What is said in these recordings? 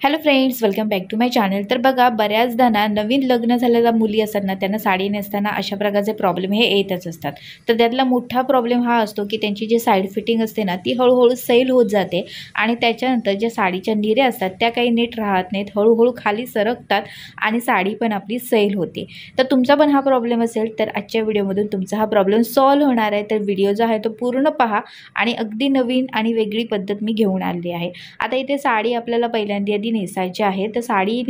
Hello friends, welcome back to my channel. तर बघा, बऱ्याचदा ना नवीन लग्न झालेल्या मुली असतात ना, त्यांना साडी नेसताना अशा प्रकारचे प्रॉब्लेम हे येतच असतात. तर त्यातला मोठा प्रॉब्लेम हा असतो की त्यांची जी साईड फिटिंग असते ना, ती हळूहळू सैल होत जाते आणि त्याच्यानंतर ज्या साडीच्या निऱ्या असतात त्या काही नीट राहत नाहीत, हळूहळू खाली सरकतात आणि साडी पण आपली सैल होते. तर तुमचा पण हा प्रॉब्लेम असेल तर आजच्या व्हिडिओमधून तुमचा हा प्रॉब्लेम सॉल्व्ह होणार आहे. तर व्हिडिओ जो आहे तो पूर्ण पहा आणि अगदी नवीन आणि वेगळी पद्धत मी घेऊन आली आहे. आता इथे साडी आपल्याला पहिल्यांदा नेसायची आहे. तर साडी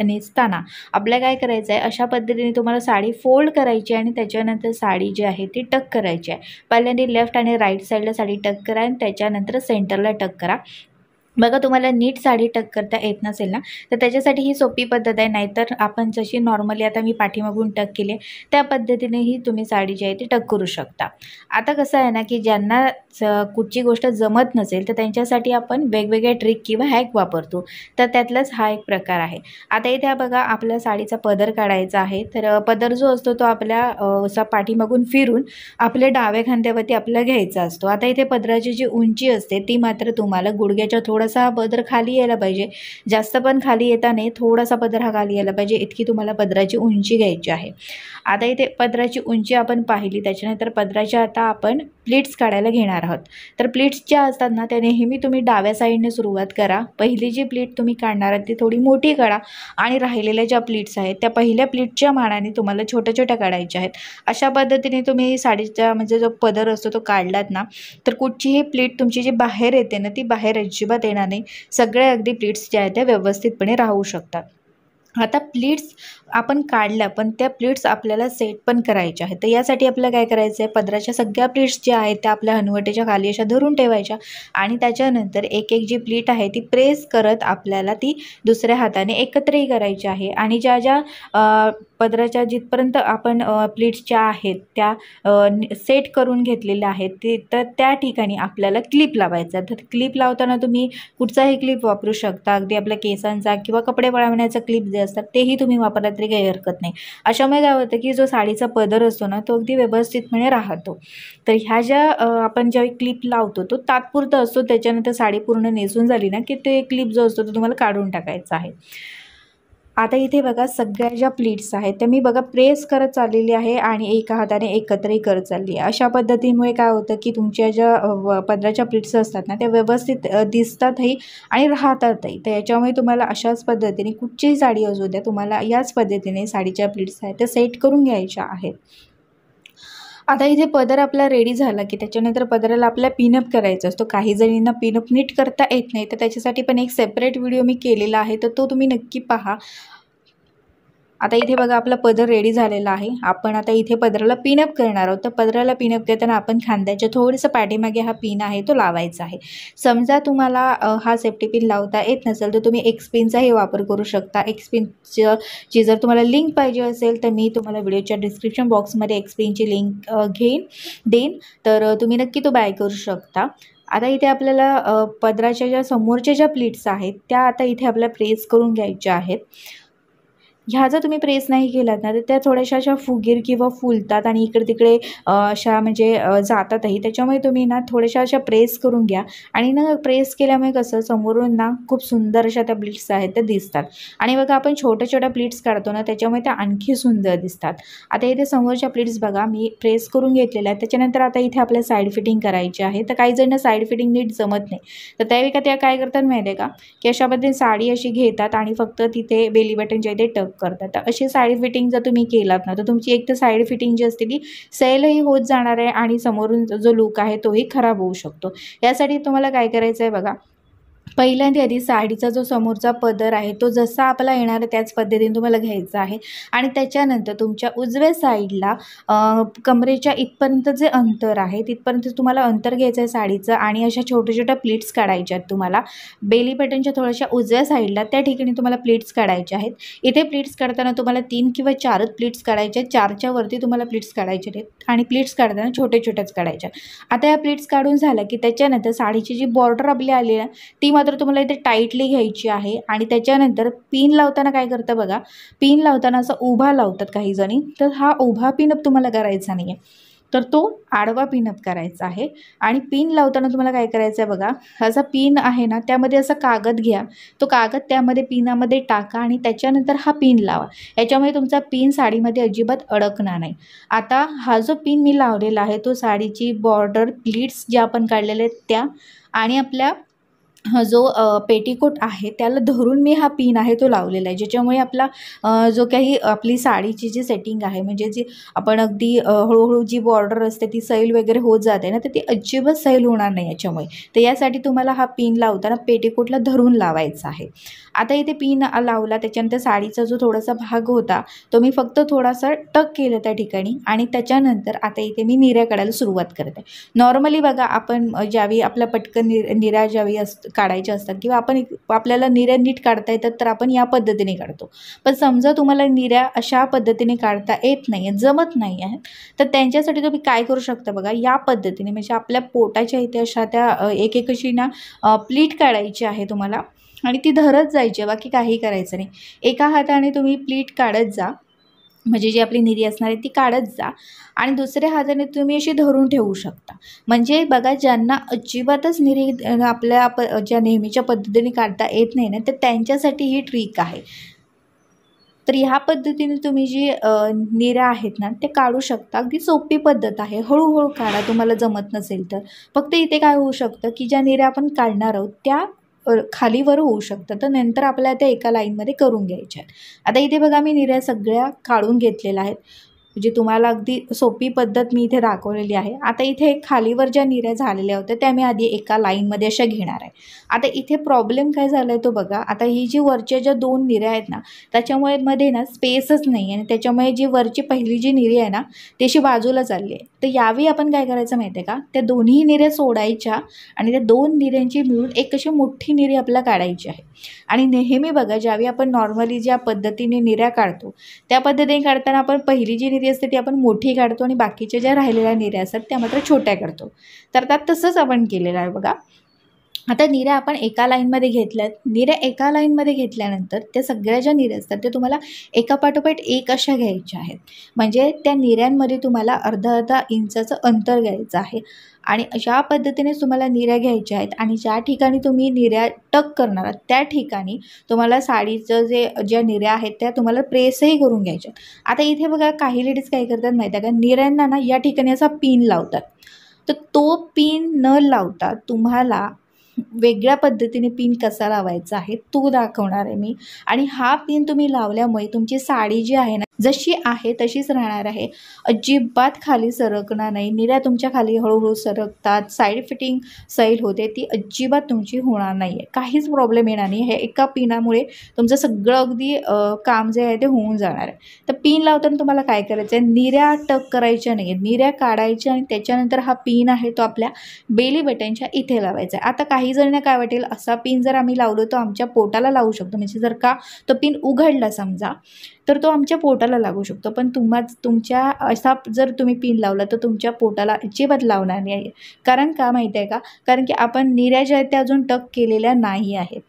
नेसताना आपल्याला काय करायचं आहे, अशा पद्धतीने तुम्हाला साडी फोल्ड करायची आणि त्याच्यानंतर साडी जी आहे ती टक करायची आहे. पहिल्यांदा लेफ्ट आणि राईट साईडला साडी टक करा आणि त्याच्यानंतर सेंटरला टक करा. बघा, तुम्हाला नीट साडी टक करता येत नसेल ना, तर त्याच्यासाठी ही सोपी पद्धत आहे. नाहीतर आपण जशी नॉर्मली आता मी पाठीमागून टक केली त्या पद्धतीनेही तुम्ही साडी जी आहे ती टक करू शकता. आता कसं आहे ना, की ज्यांना कुठची गोष्ट जमत नसेल तर त्यांच्यासाठी आपण वेगवेगळे ट्रिक किंवा हॅक वापरतो. तर त्यातलाच हा एक प्रकार आहे. आता इथे बघा, आपल्या साडीचा पदर काढायचा आहे. तर पदर जो असतो तो आपल्या असा पाठीमागून फिरून आपल्या डाव्या खांद्यावरती आपल्याला घ्यायचा असतो. आता इथे पदराची जी उंची असते ती मात्र तुम्हाला गुडघ्याच्या थोडासा पदर खाली यायला पाहिजे. जास्त पण खाली येता नाही, थोडासा पदर हा खाली यायला पाहिजे, इतकी तुम्हाला पदराची उंची घ्यायची आहे. आता इथे पदराची उंची आपण पाहिली, त्याच्यानंतर पदराच्या आता आपण प्लीट्स काढायला घेणार आहोत. तर प्लीट्स ज्या असतात ना, त्या नेहमी तुम्ही डाव्या साईडने सुरुवात करा. पहिली जी प्लीट तुम्ही काढणार आहात ती थोडी मोठी काढा आणि राहिलेल्या ज्या प्लीट्स आहेत त्या पहिल्या प्लीटच्या मानाने तुम्हाला छोट्या छोट्या काढायच्या आहेत. अशा पद्धतीने तुम्ही साडीचा म्हणजे जो पदर असतो तो काढलात ना, तर कुठचीही प्लीट तुमची जी बाहेर येते ना ती बाहेर अजिबात येणार नाही. सगळे अगदी प्लीट्स ज्या आहेत त्या व्यवस्थितपणे राहू शकतात. आता प्लीट्स आपण काढल्या, पण त्या प्लीट्स आपल्याला सेट पण करायच्या आहेत. तर यासाठी आपल्याला काय करायचं आहे, पदराच्या सगळ्या प्लीट्स ज्या आहेत त्या आपल्या हनवटीच्या खाली अशा धरून ठेवायच्या आणि त्याच्यानंतर एक एक जी प्लीट आहे ती प्रेस करत आपल्याला ती दुसऱ्या हाताने एकत्रही करायची आहे. आणि ज्या ज्या पदराच्या जिथपर्यंत आपण प्लीट्सच्या आहेत त्या सेट करून घेतलेल्या आहेत ते, तर त्या ठिकाणी आपल्याला क्लिप लावायचा. तर क्लिप लावताना तुम्ही कुठचाही क्लिप वापरू शकता. अगदी आपल्या केसांचा किंवा कपडे वळवण्याचा क्लिप जे असतात तेही तुम्ही वापरला तरी काही हरकत नाही. अशामुळे काय होतं की जो साडीचा पदर असतो ना तो अगदी व्यवस्थितपणे राहतो. तर ह्या ज्या आपण ज्यावेळी क्लिप लावतो तो तात्पुरता असतो. त्याच्यानंतर साडी पूर्ण नेसून झाली ना की ते क्लिप जो असतो तो तुम्हाला काढून टाकायचा आहे. आता इथे बघा, सगळ्या ज्या प्लीट्स आहेत त्या मी बघा प्रेस करत चाललेली आहे आणि एका हाताने एकत्रही करत चालली आहे. अशा पद्धतीमुळे काय होतं की तुमच्या ज्या पदराच्या प्लीट्स असतात ना त्या व्यवस्थित दिसतातही आणि राहतातही. तर याच्यामुळे तुम्हाला अशाच पद्धतीने कुठचीही साडी असू द्या, तुम्हाला याच पद्धतीने साडीच्या प्लीट्स आहेत त्या सेट करून घ्यायच्या आहेत. आता इथे पदर आपला रेडी झाला की त्याच्यानंतर पदराला आपल्याला पिनअप करायचा असतो. काही जणींना पिनअप नीट करता येत नाही, तर त्याच्यासाठी पण एक सेपरेट व्हिडिओ मी केलेला आहे, तर तो तुम्ही नक्की पहा. आता इथे बघा, आपला पदर रेडी झालेला आहे. आपण आता इथे पदराला पिनअप करणार आहोत. तर पदराला पिनअप करताना आपण खांद्याच्या थोडंसं पाठीमागे हा पिन आहे तो लावायचा आहे. समजा तुम्हाला हा सेफ्टी पिन लावता येत नसेल तर तुम्ही एक्सपिनचाही वापर करू शकता. एक्सपिनची जर तुम्हाला लिंक पाहिजे असेल तर मी तुम्हाला व्हिडिओच्या डिस्क्रिप्शन बॉक्समध्ये एक्सपिनची लिंक देईन, तर तुम्ही नक्की तो बाय करू शकता. आता इथे आपल्याला पदराच्या ज्या समोरच्या ज्या प्लीट्स आहेत त्या आता इथे आपल्याला प्रेस करून घ्यायच्या आहेत. ह्या जर तुम्ही प्रेस नाही केलात ना तर त्या थोड्याशा अशा फुगीर किंवा फुलतात आणि इकडे तिकडे अशा म्हणजे जातातही. त्याच्यामुळे तुम्ही ना थोड्याशा अशा प्रेस करून घ्या आणि ना प्रेस केल्यामुळे कसं समोरून ना खूप सुंदर अशा त्या प्लीट्स आहेत त्या दिसतात. आणि बघा, आपण छोट्या छोट्या प्लीट्स काढतो ना त्याच्यामुळे त्या आणखी सुंदर दिसतात. आता इथे समोरच्या प्लीट्स बघा मी प्रेस करून घेतलेल्या आहेत. त्याच्यानंतर आता इथे आपल्याला साईड फिटिंग करायची आहे. तर काही जण साईड फिटिंग नीट जमत नाही, तर त्यावेळी का त्या काय करतात माहिती आहे का, की अशा पद्धतीने साडी अशी घेतात आणि फक्त तिथे बेली बटनच्या इथे टक करतात. तर अशी साईड फिटिंग जर तुम्ही केलात ना तर तुमची एक तर साईड फिटिंग जी असते ती सैलही होत जाणार आहे आणि समोरून जो लुक आहे तोही खराब होऊ शकतो. यासाठी तुम्हाला काय करायचं आहे बघा, पहिल्यांदा आधी साडीचा जो समोरचा पदर आहे तो जसा आपला येणार आहे त्याच पद्धतीने तुम्हाला घ्यायचा आहे आणि त्याच्यानंतर तुमच्या उजव्या साईडला कमरेच्या इथपर्यंत जे अंतर आहे तिथपर्यंत तुम्हाला अंतर घ्यायचं आहे साडीचं आणि अशा छोट्या छोट्या प्लीट्स काढायच्या आहेत. तुम्हाला बेली बटनच्या थोड्याशा उजव्या साईडला त्या ठिकाणी तुम्हाला प्लीट्स काढायच्या आहेत. इथे प्लीट्स काढताना तुम्हाला 3 किंवा 4च प्लीट्स काढायच्या आहेत. 4च्या वरती तुम्हाला प्लीट्स काढायचे आहेत आणि प्लीट्स काढताना छोटे छोट्याच काढायच्या. आता या प्लीट्स काढून झाल्या की त्याच्यानंतर साडीची जी बॉर्डर आपली आली आहे ती मात्र तुम्हाला इथे टाईटली घ्यायची आहे. आणि त्याच्यानंतर पिन लावताना काय करतं बघा, पिन लावताना असं उभा लावतात काही जणी, तर हा उभा पिनअप तुम्हाला करायचा नाही आहे. तर तो आडवा पिनअप करायचा आहे। आणि पिन लावताना तुम्हाला काय करायचं आहे बघा, हा जो पिन आहे ना त्यामध्ये असा कागद घ्या, तो कागद त्यामध्ये पिनामध्ये टाका आणि त्याच्यानंतर हा पिन लावा। याच्यामुळे तुमचा पिन साडीमध्ये अजिबात अडकणार नाही। आता हा जो पिन मी लावलेला आहे तो साडीची बॉर्डर प्लीट्स ज्या आपण काढलेले आहेत त्या आणि आपल्या जो पेटीकोट आहे त्याला धरून मी हा पिन आहे तो लावलेला आहे, ज्याच्यामुळे आपला जो काही आपली साडीची जी सेटिंग आहे म्हणजे जी आपण अगदी हळूहळू जी बॉर्डर असते ती सैल वगैरे होत जाते ना, तर ती अजिबात सैल होणार नाही याच्यामुळे। तर यासाठी तुम्हाला हा पिन लावताना पेटीकोटला धरून लावायचा आहे। आता इथे पिन लावला, त्याच्यानंतर साडीचा जो थोडासा भाग होता तो मी फक्त थोडासा टक केलं त्या ठिकाणी आणि त्याच्यानंतर आता इथे मी निर्या काढायला सुरुवात करते। नॉर्मली बघा आपण ज्यावेळी आपल्या पटकन निर्या ज्यावेळी काढायच्या असतात किंवा आपल्याला निर्या नीट काढता येतात तर आपण या पद्धतीने काढतो। पण समजा तुम्हाला निर्या अशा पद्धतीने काढता येत नाही, जमत नाही आहे, तर त्यांच्यासाठी तुम्ही काय करू शकता बघा, या पद्धतीने म्हणजे आपल्या पोटाच्या इथे अशा त्या एक एक अशी ना प्लीट काढायची आहे तुम्हाला आणि ती धरत जायची, बाकी काही करायचं नाही। एका हाताने तुम्ही प्लीट काढत जा, म्हणजे जी आपली निरी असणार आहे ती काढत जा आणि दुसऱ्या हाताने तुम्ही अशी धरून ठेवू शकता। म्हणजे बघा ज्यांना अजिबातच निरी आपल्या ज्या नेहमीच्या पद्धतीने काढता येत नाही ना, तर त्यांच्यासाठी ही ट्रिक आहे। तर ह्या पद्धतीने तुम्ही जी निऱ्या आहेत ना ते काढू शकता। अगदी सोपी पद्धत आहे, हळूहळू काढा तुम्हाला जमत नसेल तर। फक्त इथे काय होऊ शकतं की ज्या निऱ्या आपण काढणार आहोत त्या खालीवर होऊ शकतं, तर नंतर आपल्याला त्या एका लाईनमध्ये करून घ्यायच्या आहेत। आता इथे बघा मी निऱ्या सगळ्या काढून घेतलेल्या आहेत, म्हणजे तुम्हाला अगदी सोपी पद्धत मी इथे दाखवलेली आहे। आता इथे खालीवर ज्या निऱ्या झालेल्या होत्या त्या मी आधी एका लाईनमध्ये अशा घेणार आहे। आता इथे प्रॉब्लेम काय झाला आहे तो बघा, आता ही जी वरच्या ज्या दोन निऱ्या आहेत ना त्याच्यामुळे मध्ये ना स्पेसच नाही आणि त्याच्यामुळे जी वरची पहिली जी निरी आहे ना ती अशी बाजूला चालली आहे। तर यावेळी आपण काय करायचं माहिती आहे का, त्या दोन्ही निऱ्या सोडायच्या आणि त्या दोन निऱ्यांची मिळून एक अशी मोठी निरी आपल्याला काढायची आहे। आणि नेहमी बघा ज्यावेळी आपण नॉर्मली ज्या पद्धतीने निऱ्या काढतो त्या पद्धतीने काढताना आपण पहिली जी निरी असते ती आपण मोठी काढतो आणि बाकीच्या ज्या राहिलेल्या निऱ्या असतात त्या मात्र छोट्या काढतो। तर त्यात तसंच आपण केलेलं आहे बघा। आता निऱ्या आपण एका लाईनमध्ये घेतल्यात, निऱ्या एका लाईनमध्ये घेतल्यानंतर त्या सगळ्या ज्या निऱ्या असतात त्या तुम्हाला एकापाठोपाठ एक अशा घ्यायच्या आहेत। म्हणजे त्या निऱ्यांमध्ये तुम्हाला अर्धा इंचाचं अंतर घ्यायचं आहे आणि अशा पद्धतीने तुम्हाला निऱ्या घ्यायच्या आहेत। आणि ज्या ठिकाणी तुम्ही निऱ्या टक करणार आहात त्या ठिकाणी तुम्हाला साडीचं ज्या निऱ्या आहेत त्या तुम्हाला प्रेसही करून घ्यायच्या। आता इथे बघा काही लेडीज काय करतात माहिती आहे का, निऱ्यांना ना या ठिकाणी असा पिन लावतात, तर तो पिन न लावता तुम्हाला वेगळ्या पद्धतीने पिन कसा लावायचा आहे तो दाखवणार आहे मी। आणि हा पिन तुम्ही लावल्यामुळे तुमची साडी जी आहे ना जशी आहे तशीच राहणार आहे, अजिबात खाली सरकणार नाही। निऱ्या तुमच्या खाली हळूहळू सरकतात, साईड फिटिंग सैल होते ती अजिबात तुमची होणार नाही आहे, काहीच प्रॉब्लेम येणार नाही। हे एका पिनामुळे तुमचं सगळं अगदी काम जे आहे ते होऊन जाणार आहे। तर पिन लावताना तुम्हाला काय करायचं आहे, निऱ्या टक करायच्या नाही आहेत, निऱ्या काढायच्या आणि त्याच्यानंतर हा पिन आहे तो आपल्या बेली बटनच्या इथे लावायचा आहे। आता काही जणांना काय वाटेल, असा पिन जर आम्ही लावलो तर आमच्या पोटाला लावू शकतो, म्हणजे जर का तो पिन उघडला समजा तर तो आमच्या पोटाला लागू शकतो। पण तुमच्या असा जर तुम्ही पिन लावला तर तुमच्या पोटाला अजिबात लावणार नाही आहे। कारण का माहिती आहे का, कारण की आपण निऱ्या ज्या आहेत त्या अजून टक केलेल्या नाही आहेत।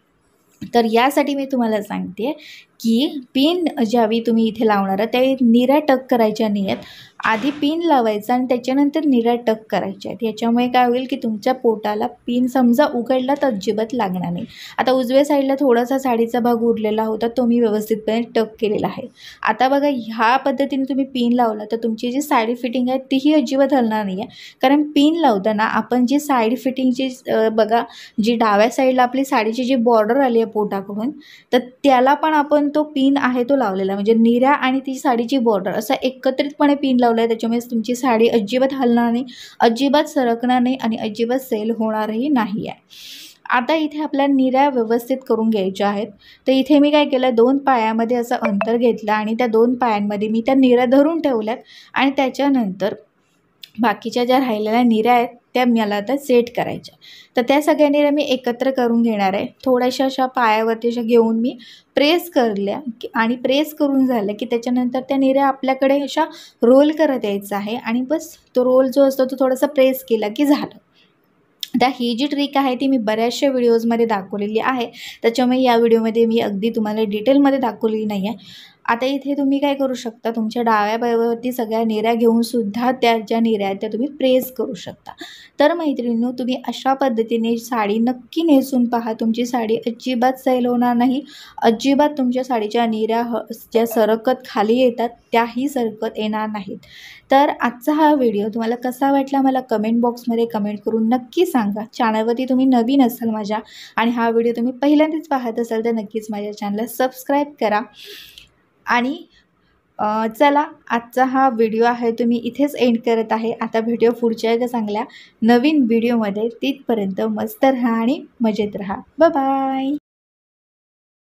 तर यासाठी मी तुम्हाला सांगते की पिन ज्यावेळी तुम्ही इथे लावणार आहे त्यावेळी निऱ्या टक करायच्या नाही आहेत, आधी पिन लावायचं आणि त्याच्यानंतर निऱ्या टक करायच्या आहेत। याच्यामुळे काय होईल की तुमच्या पोटाला पिन समजा उघडला तर अजिबात लागणार नाही। आता उजव्या साईडला थोडासा साडीचा भाग उरलेला होता तो मी व्यवस्थितपणे टक केलेला आहे। आता बघा ह्या पद्धतीने तुम्ही पिन लावला तर तुमची जी साडी फिटिंग आहे तीही अजिबात हलणार नाही आहे, कारण पिन लावताना आपण जी साडी फिटिंगची बघा जी डाव्या साईडला आपली साडीची जी बॉर्डर आली आहे पोटाकडून, तर त्याला पण आपण तो पिन आहे तो लावलेला, म्हणजे निऱ्या आणि ती साडीची बॉर्डर असा एकत्रितपणे पिन लावला आहे। त्याच्यामुळे तुमची साडी अजिबात हलणार नाही, अजिबात सरकणार नाही आणि अजिबात सैल होणारही नाही आहे। आता इथे आपल्या निऱ्या व्यवस्थित करून घ्यायच्या आहेत। तर इथे मी काय केलं, दोन पायामध्ये असं अंतर घेतलं आणि त्या दोन पायांमध्ये मी त्या निऱ्या धरून ठेवल्यात आणि त्याच्यानंतर बाकीच्या ज्या राहिलेल्या निऱ्या आहेत त्या मला आता सेट करायच्या। तर त्या सगळ्या निऱ्या मी एकत्र करून घेणार आहे। थोड्याशा अशा पायावरती अशा घेऊन मी प्रेस करल्या आणि प्रेस करून झालं की त्याच्यानंतर त्या निऱ्या आपल्याकडे अशा रोल करत यायचं आहे आणि बस तो रोल जो असतो तो थोडासा प्रेस केला की झालं। आता ही जी ट्रिक आहे ती मी बऱ्याचशा व्हिडिओजमध्ये दाखवलेली आहे, त्याच्यामुळे या व्हिडिओमध्ये मी अगदी तुम्हाला डिटेलमध्ये दाखवलेली नाही आहे। आता इथे तुम्ही काय करू शकता, तुमच्या डाव्या पायावरती सगळ्या निऱ्या घेऊन सुद्धा त्या ज्या निऱ्या आहेत त्या तुम्ही प्रेस करू शकता. तर मैत्रिणींनो, तुम्ही अशा पद्धतीने साडी नक्की नेसून पहा. तुमची साडी अजिबात सैल होणार नाही. अजिबात तुमच्या साडीच्या निऱ्या ज्या सरकत खाली येतात त्याही सरकत येणार नाहीत. तर आजचा हा व्हिडिओ तुम्हाला कसा वाटला मला कमेंट बॉक्समध्ये कमेंट करून नक्की सांगा. चॅनलवरती तुम्ही नवीन असाल माझ्या आणि हा व्हिडिओ तुम्ही पहिल्यांदाच पाहत असाल तर नक्कीच माझ्या चॅनलला सबस्क्राईब करा. आणि चला, आजचा हा व्हिडिओ आहे तुम्ही इथेच एंड करत आहे. आता व्हिडिओ पुढच्या एका चांगल्या नवीन व्हिडिओमध्ये. तिथपर्यंत मस्त राहा आणि मजेत राहा. Bye bye.